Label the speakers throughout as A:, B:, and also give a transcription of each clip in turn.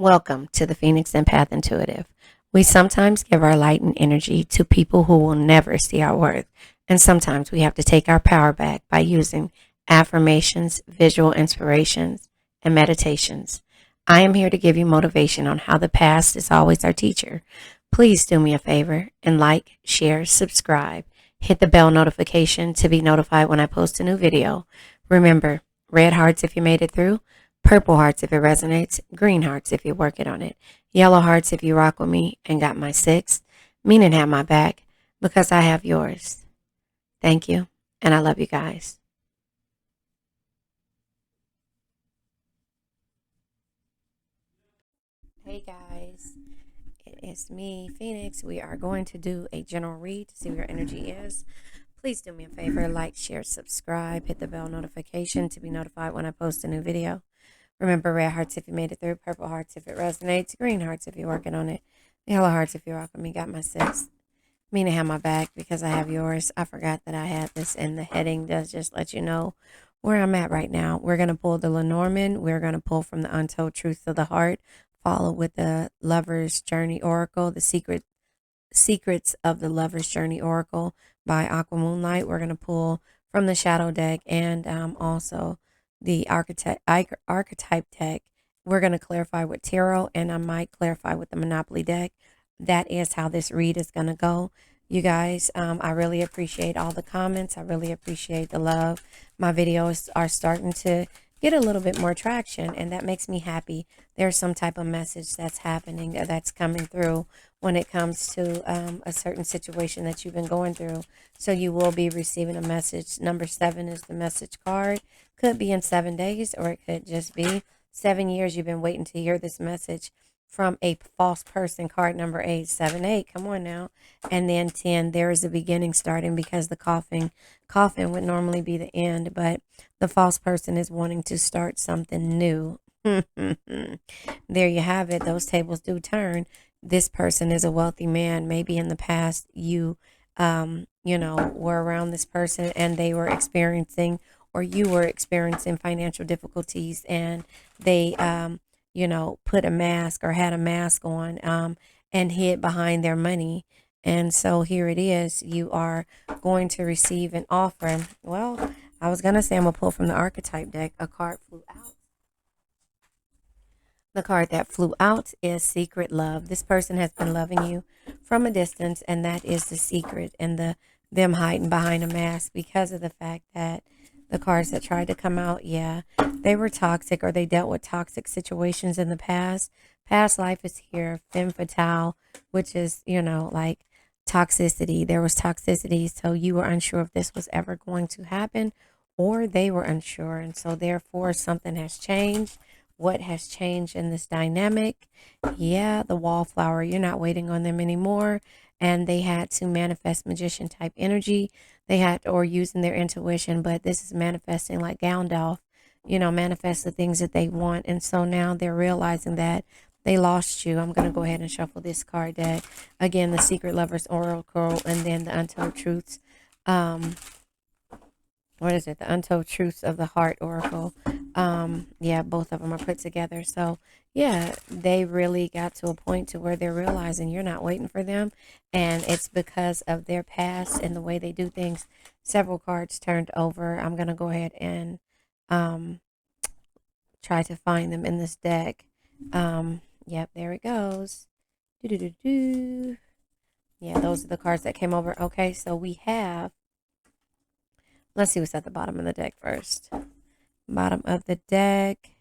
A: Welcome to the Phoenix Empath Intuitive. We sometimes give our light and energy to people who will never see our worth, and sometimes we have to take our power back by using affirmations, visual inspirations, and meditations. I am here to give you motivation on how the past is always our teacher. Please do me a favor and like, share, subscribe. Hit the bell notification to be notified when I post a new video. Remember, red hearts if you made it through. Purple hearts if it resonates, green hearts if you're working on it, yellow hearts if you rock with me and got my six, meaning have my back because I have yours. Thank you, and I love you guys. Hey guys, it is me, Phoenix. We are going to do a general read to see what your energy is. Please do me a favor, like, share, subscribe, hit the bell notification to be notified when I post a new video. Remember, red hearts if you made it through, purple hearts if it resonates, green hearts if you're working on it, yellow hearts if you're rocking me, got my six. Meaning have my back because I have yours. I forgot that I had this in the heading. Does just let you know where I'm at right now. We're going to pull the Lenormand. We're going to pull from the Untold Truth of the Heart, follow with the Lover's Journey Oracle, the Secrets of the Lover's Journey Oracle by Aqua Moonlight. We're going to pull from the Shadow deck and also the archetype deck. We're going to clarify with tarot, and I might clarify with the Monopoly deck. That is how this read is going to go. You guys, I really appreciate all the comments. I really appreciate the love. My videos are starting to get a little bit more traction, and that makes me happy. There's some type of message that's happening, that's coming through when it comes to a certain situation that you've been going through. So you will be receiving a message. Number 7 is the message card. Could be in 7 days, or it could just be 7 years you've been waiting to hear this message from a false person. Card number 8, 7, 8. Come on now. And then 10, there is a beginning starting, because the coffin would normally be the end, but the false person is wanting to start something new. There you have it. Those tables do turn. This person is a wealthy man. Maybe in the past you were around this person and they were experiencing, or you were experiencing financial difficulties, and they put a mask or had a mask on and hid behind their money. And so here it is. You are going to receive an offer. Well, I was going to say I'm going to pull from the archetype deck. A card flew out. The card that flew out is Secret Love. This person has been loving you from a distance, and that is the secret, and them hiding behind a mask because of the fact that the cards that tried to come out, yeah, they were toxic, or they dealt with toxic situations in the past. Past life is here. Femme fatale, which is, like toxicity. There was toxicity, so you were unsure if this was ever going to happen, or they were unsure. And so therefore something has changed. What has changed in this dynamic? Yeah, the wallflower. You're not waiting on them anymore. And they had to manifest magician type energy. They had, or using their intuition, but this is manifesting like Gandalf, manifest the things that they want. And so now they're realizing that they lost you. I'm going to go ahead and shuffle this card deck. Again, the Secret Lovers Oracle, and then the Untold Truths. What is it? The Untold Truths of the Heart Oracle. Yeah, both of them are put together. So yeah, they really got to a point to where they're realizing you're not waiting for them, and it's because of their past and the way they do things. Several cards turned over. I'm gonna go ahead and try to find them in this deck. Yep, there it goes. Do do do do. Yeah, those are the cards that came over. Okay, so we have. Let's see what's at the bottom of the deck first. Bottom of the deck,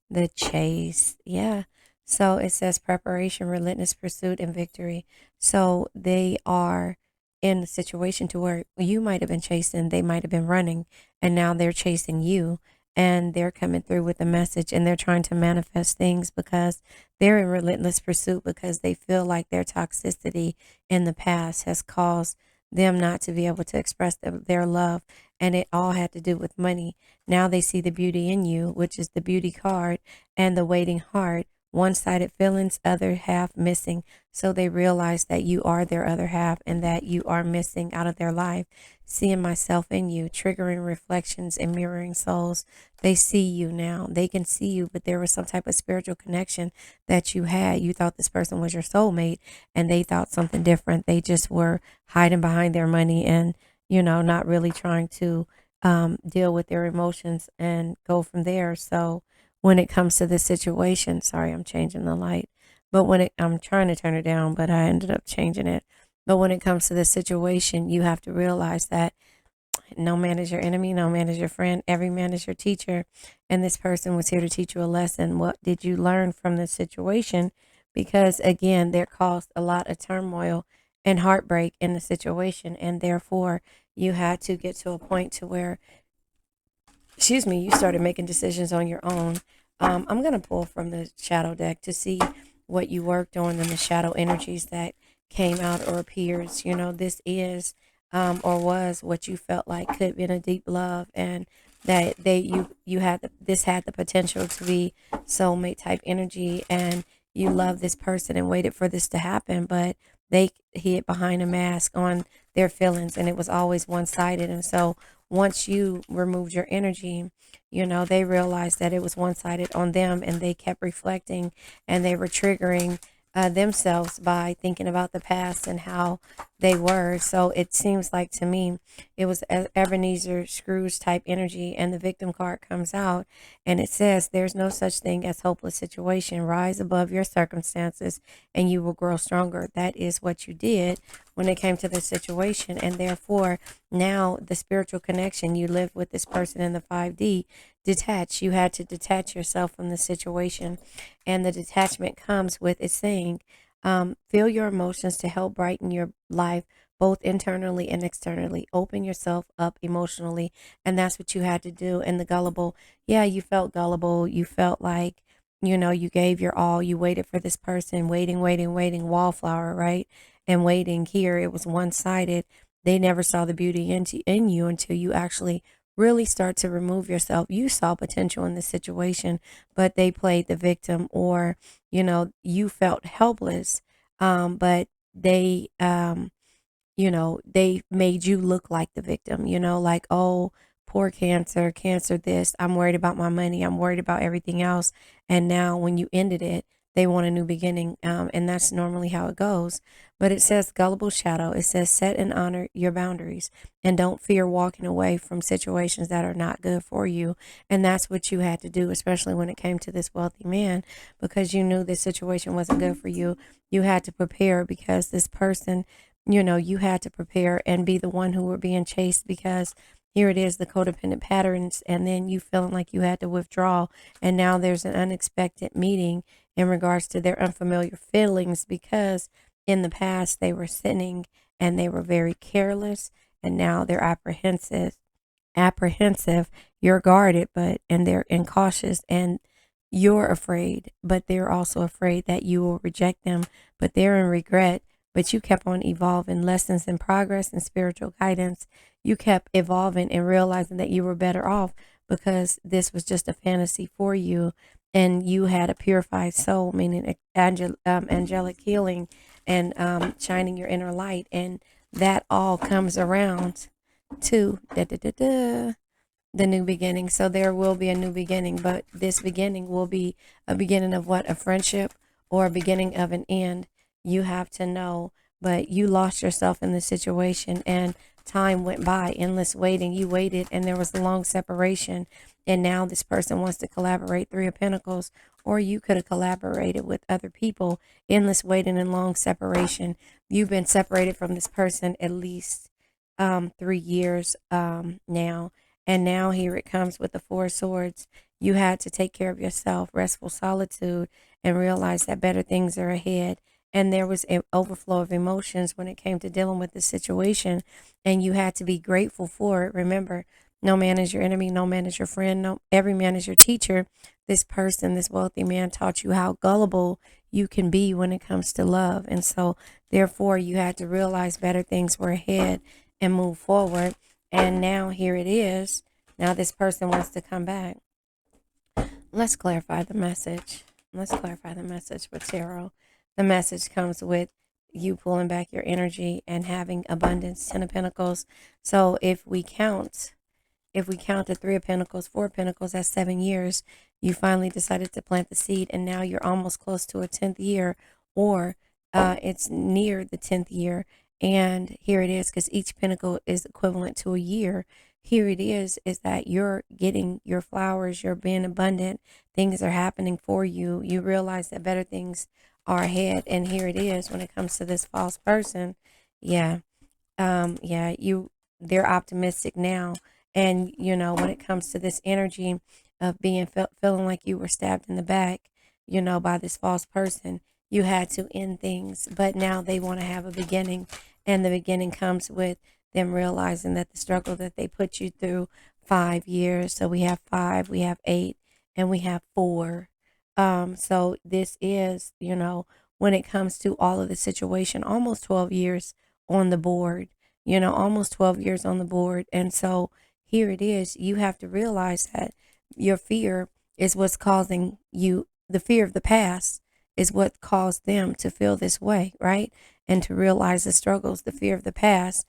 A: the Chase. Yeah. So it says preparation, relentless pursuit, and victory. So they are in a situation to where you might have been chasing, they might have been running, and now they're chasing you, and they're coming through with a message, and they're trying to manifest things because they're in relentless pursuit, because they feel like their toxicity in the past has caused them not to be able to express their love, and it all had to do with money. Now they see the beauty in you, which is the beauty card, and the waiting heart one-sided feelings, other half missing. So they realize that you are their other half and that you are missing out of their life. Seeing myself in you, triggering reflections and mirroring souls. They see you now. They can see you, but there was some type of spiritual connection that you had. You thought this person was your soulmate and they thought something different. They just were hiding behind their money and, not really trying to deal with their emotions and go from there. So when it comes to this situation, sorry, I'm changing the light, but I'm trying to turn it down, but I ended up changing it. But when it comes to this situation, you have to realize that no man is your enemy, no man is your friend, every man is your teacher. And this person was here to teach you a lesson. What did you learn from this situation? Because again, there caused a lot of turmoil and heartbreak in the situation. And therefore, you had to get to a point to where, you started making decisions on your own. I'm going to pull from the shadow deck to see what you worked on and the shadow energies that came out or appears. This is or was what you felt like could have been a deep love, and that you had this had the potential to be soulmate type energy, and you loved this person and waited for this to happen, but they hid behind a mask on their feelings, and it was always one-sided. And so once you removed your energy, they realized that it was one-sided on them, and they kept reflecting, and they were triggering themselves by thinking about the past and how they were. So it seems like to me it was Ebenezer Scrooge type energy, and the victim card comes out and it says, there's no such thing as hopeless situation. Rise above your circumstances and you will grow stronger. That is what you did when it came to the situation. And therefore now the spiritual connection, you live with this person in the 5D detached. You had to detach yourself from the situation, and the detachment comes with it saying, feel your emotions to help brighten your life, both internally and externally. Open yourself up emotionally. And that's what you had to do. And the gullible, yeah, you felt gullible. You felt like, you gave your all. You waited for this person, waiting, wallflower, right? And waiting here, it was one-sided. They never saw the beauty in you until you actually really start to remove yourself. You saw potential in this situation, but they played the victim, or, you felt helpless. But they made you look like the victim, like, oh, poor cancer this, I'm worried about my money, I'm worried about everything else. And now when you ended it, they want a new beginning. And that's normally how it goes. But it says gullible shadow. It says set and honor your boundaries and don't fear walking away from situations that are not good for you. And that's what you had to do, especially when it came to this wealthy man, because you knew this situation wasn't good for you. You had to prepare, because this person, you had to prepare and be the one who were being chased, because here it is, the codependent patterns, and then you feeling like you had to withdraw. And now there's an unexpected meeting in regards to their unfamiliar feelings, because in the past they were sinning and they were very careless, and now they're apprehensive. You're guarded, and they're incautious, and you're afraid, but they're also afraid that you will reject them, but they're in regret. But you kept on evolving, lessons in progress and spiritual guidance. You kept evolving and realizing that you were better off, because this was just a fantasy for you. And you had a purified soul, meaning angelic healing and shining your inner light. And that all comes around to the new beginning. So there will be a new beginning, but this beginning will be a beginning of what? A friendship, or a beginning of an end. You have to know. But you lost yourself in the situation, and time went by, endless waiting. You waited, and there was a long separation, and now this person wants to collaborate. 3 of Pentacles. Or you could have collaborated with other people. Endless waiting and long separation. You've been separated from this person at least 3 years now. And now here it comes with the 4 of Swords. You had to take care of yourself, restful solitude, and realize that better things are ahead. And there was an overflow of emotions when it came to dealing with the situation, and you had to be grateful for it. Remember, no man is your enemy, no man is your friend, no, every man is your teacher. This person, this wealthy man, taught you how gullible you can be when it comes to love. And so therefore you had to realize better things were ahead and move forward. And now here it is. Now this person wants to come back. Let's clarify the message. Let's clarify the message with tarot. The message comes with you pulling back your energy and having abundance, 10 of Pentacles. So if we count the Three of Pentacles, Four of Pentacles, that's 7 years. You finally decided to plant the seed, and now you're almost close to a 10th year, or it's near the 10th year. And here it is, because each pentacle is equivalent to a year. Here it is that you're getting your flowers, you're being abundant, things are happening for you. You realize that better things are ahead. And here it is when it comes to this false person. Yeah. They're optimistic now. And when it comes to this energy of feeling like you were stabbed in the back, by this false person, you had to end things, but now they want to have a beginning, and the beginning comes with them realizing that the struggle that they put you through, 5 years. So we have 5, we have 8, and we have 4. So this is, when it comes to all of the situation, almost 12 years on the board, almost 12 years on the board. And so here it is. You have to realize that your fear is what's causing you, the fear of the past is what caused them to feel this way, right? And to realize the struggles, the fear of the past,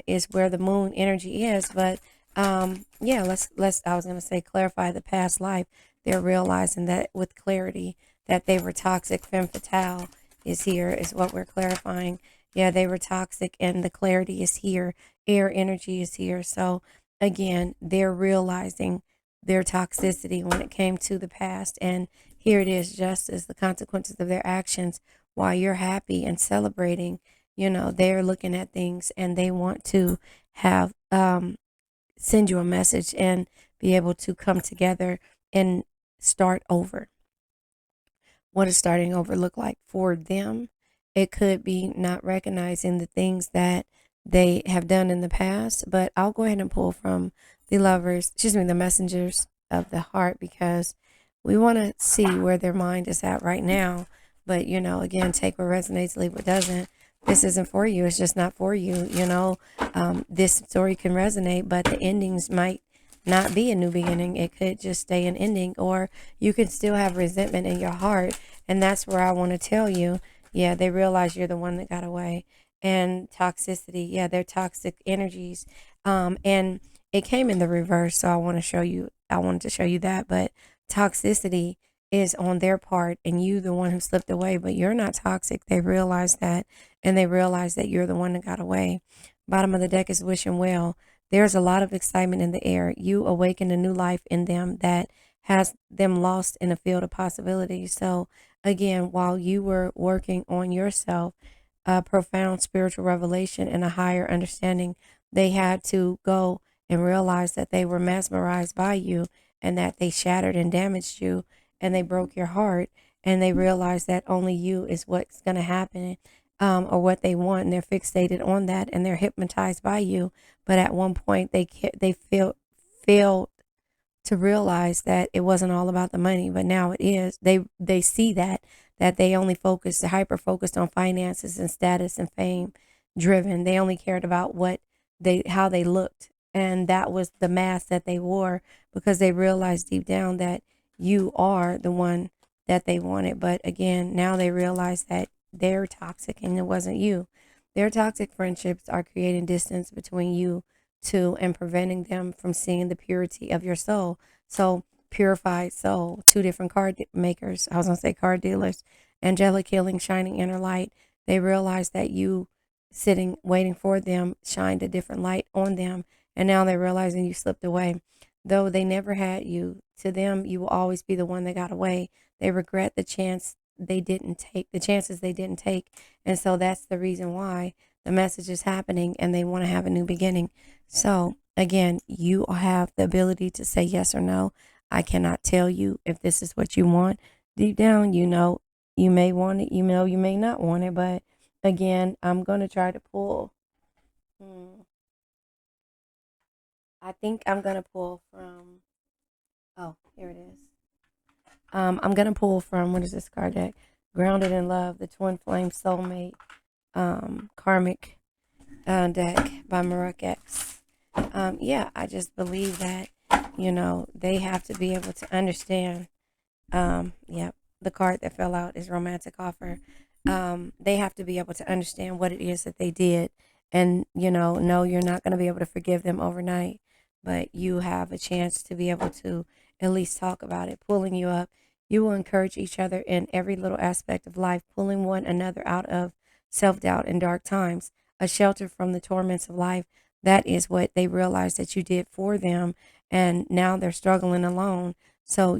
A: is where the moon energy is. But let's I was gonna say clarify the past life. They're realizing that with clarity that they were toxic. Femme fatale is here, is what we're clarifying. Yeah, they were toxic, and the clarity is here. Air energy is here. So again, they're realizing their toxicity when it came to the past. And here it is, just as the consequences of their actions, while you're happy and celebrating, they're looking at things and they want to have, send you a message and be able to come together and start over. What does starting over look like for them? It could be not recognizing the things that they have done in the past, but I'll go ahead and pull from the the messengers of the heart, because we want to see where their mind is at right now. But, again, take what resonates, leave what doesn't. This isn't for you. It's just not for you. This story can resonate, but the endings might not be a new beginning. It could just stay an ending, or you can still have resentment in your heart. And that's where I want to tell you, yeah, they realize you're the one that got away. And toxicity, yeah, they're toxic energies. And it came in the reverse, so I wanted to show you that. But toxicity is on their part, and you the one who slipped away, but you're not toxic. They realize that, and they realize that you're the one that got away. Bottom of the deck is wishing well. There's a lot of excitement in the air. You awaken a new life in them that has them lost in a field of possibilities. So again, while you were working on yourself, a profound spiritual revelation and a higher understanding, they had to go and realize that they were mesmerized by you, and that they shattered and damaged you, and they broke your heart, and they realized that only you is what's going to happen, or what they want, and they're fixated on that, and they're hypnotized by you. But at one point, they failed to realize that it wasn't all about the money, but now it is. They see that they only hyper focused on finances and status and fame driven. They only cared about how they looked, and that was the mask that they wore, because they realized deep down that you are the one that they wanted. But again, now they realize that they're toxic and it wasn't you. Their toxic friendships are creating distance between you two and preventing them from seeing the purity of your soul. So, purified soul, two different card makers, I was going to say card dealers, angelic healing, shining inner light. They realize that you sitting, waiting for them, shined a different light on them. And now they're realizing you slipped away. Though they never had you, to them, you will always be the one that got away. They regret the chances they didn't take. And so that's the reason why the message is happening, and they want to have a new beginning. So again, you have the ability to say yes or no. I cannot tell you if this is what you want. Deep down, you may want it, you may not want it. But again, I'm going to try to pull. I think I'm going to pull from, oh, here it is. I'm going to pull from, what is this card deck? Grounded in Love, the Twin Flame Soulmate, Karmic deck by Maruk X. I just believe that, they have to be able to understand, the card that fell out is romantic offer. They have to be able to understand what it is that they did. And, no, you're not going to be able to forgive them overnight, but you have a chance to be able to at least talk about it, pulling you up. You will encourage each other in every little aspect of life, pulling one another out of self doubt and dark times, a shelter from the torments of life. That is what they realize that you did for them. And now they're struggling alone. So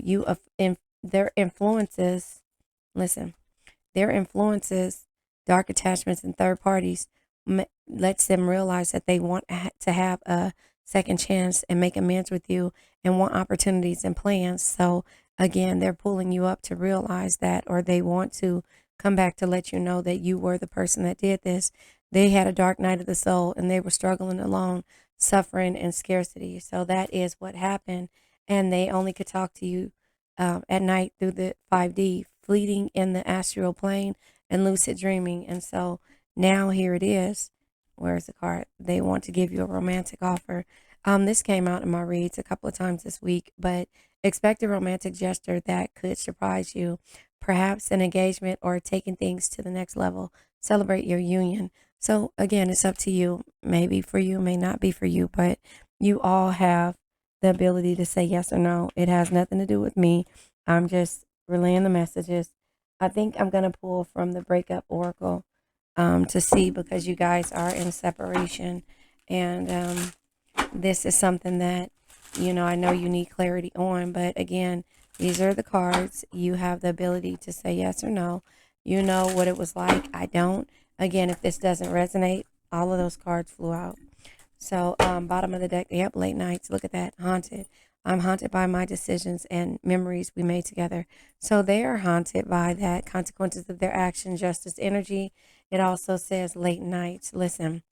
A: their influences, listen, their influences, dark attachments, and third parties lets them realize that they want to have a second chance and make amends with you and want opportunities and plans. So again, they're pulling you up to realize that, or they want to come back to let you know that you were the person that did this. They had a dark night of the soul and they were struggling alone, suffering and scarcity. So that is what happened. And they only could talk to you at night through the 5D, fleeting in the astral plane and lucid dreaming. And so now here it is. Where's the card? They want to give you a romantic offer. This came out in my reads a couple of times this week, but expect a romantic gesture that could surprise you. Perhaps an engagement or taking things to the next level. Celebrate your union. So again, it's up to you. Maybe for you, may not be for you, but you all have the ability to say yes or no. It has nothing to do with me. I'm just relaying the messages. I think I'm going to pull from the breakup oracle to see, because you guys are in separation. And this is something that, I know you need clarity on. But again, these are the cards. You have the ability to say yes or no. You know what it was like. I don't. Again, if this doesn't resonate, all of those cards flew out. So bottom of the deck, yep, late nights. Look at that, haunted. I'm haunted by my decisions and memories we made together. So they are haunted by that, consequences of their action, justice energy. It also says late nights. Listen,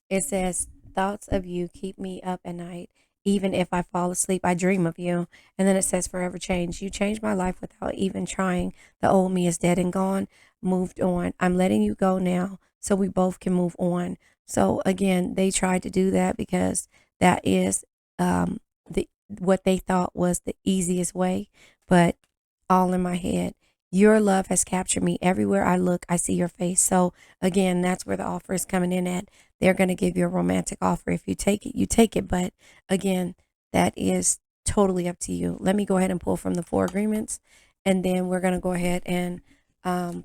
A: it says thoughts of you keep me up at night. Even if I fall asleep, I dream of you. And then it says forever change. You changed my life without even trying. The old me is dead and gone, moved on. I'm letting you go now so we both can move on. So again, they tried to do that because that is what they thought was the easiest way, but all in my head. Your love has captured me. Everywhere I look, I see your face. So again, that's where the offer is coming in at. They're going to give you a romantic offer. If you take it, you take it. But again, that is totally up to you. Let me go ahead and pull from the 4 agreements, and then we're going to go ahead and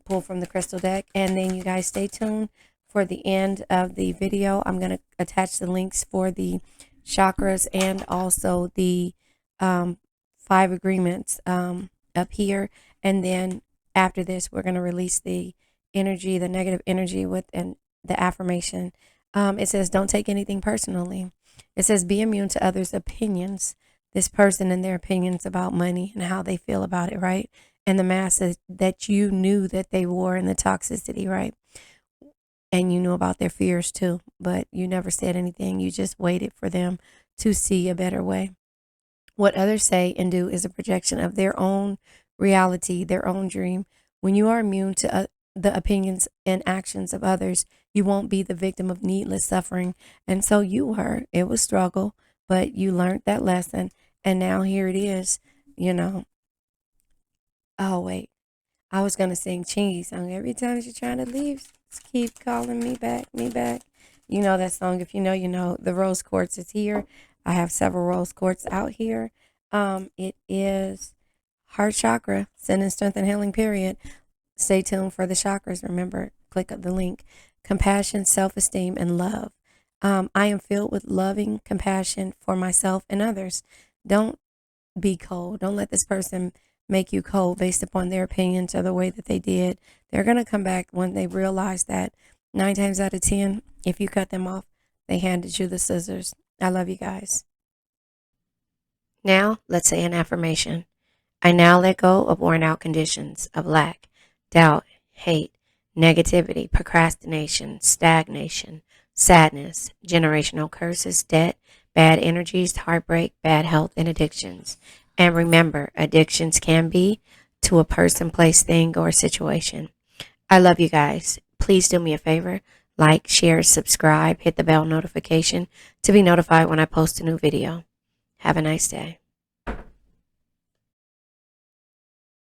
A: pull from the crystal deck. And then you guys stay tuned for the end of the video. I'm going to attach the links for the chakras and also the 5 agreements up here. And then after this, we're going to release the energy, the negative energy and the affirmation. It says, don't take anything personally. It says, be immune to others' opinions. This person and their opinions about money and how they feel about it, right? And the masses that you knew that they wore, and the toxicity, right? And you knew about their fears too, but you never said anything. You just waited for them to see a better way. What others say and do is a projection of their own reality, their own dream. When you are immune to the opinions and actions of others, you won't be the victim of needless suffering. And so you were. It was struggle, but you learned that lesson. And now here it is, Oh, wait. I was going to sing Chingy song. Every time you're trying to leave, keep calling me back, me back. You know that song. If you know, you know. The rose quartz is here. I have several rose quartz out here. It is heart chakra, sending strength and healing, period. Stay tuned for the chakras. Remember, click the link. Compassion, self-esteem, and love. I am filled with loving compassion for myself and others. Don't be cold. Don't let this person make you cold based upon their opinions or the way that they did. They're going to come back when they realize that 9 times out of 10, if you cut them off, they handed you the scissors. I love you guys. Now, let's say an affirmation. I now let go of worn out conditions of lack, doubt, hate, negativity, procrastination, stagnation, sadness, generational curses, debt, bad energies, heartbreak, bad health, and addictions. And remember, addictions can be to a person, place, thing, or situation. I love you guys. Please do me a favor. Like, share, subscribe, hit the bell notification to be notified when I post a new video. Have a nice day.